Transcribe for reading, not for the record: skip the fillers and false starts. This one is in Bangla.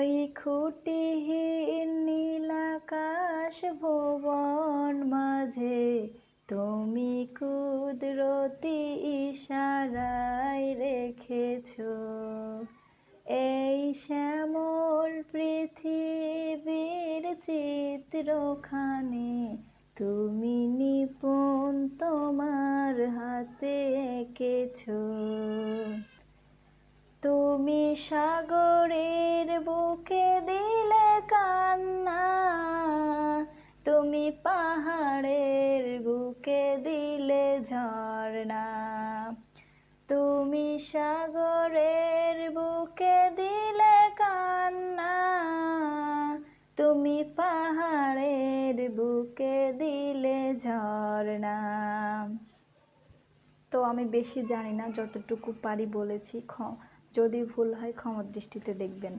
ওই খুঁটিহীন নীলাকাশ ভুবন মাঝে তুমি কুদরতি ইশারায় রেখেছো এই শ্যামল পৃথিবীর চিত্রখানি তুমি নিপুণ তোমার হাতে এঁকেছো তুমি সাগরের বুকে দিলে কান্না তুমি পাহাড়ের বুকে দিলে ঝর্ণা তুমি সাগরের বুকে দিলে কান্না তুমি পাহাড়ের বুকে দিলে ঝর্ণা। তো আমি বেশি জানি না, যতটুকু পারি বলেছি। যদি ভুল হয় ক্ষমার দৃষ্টিতে দেখবেন।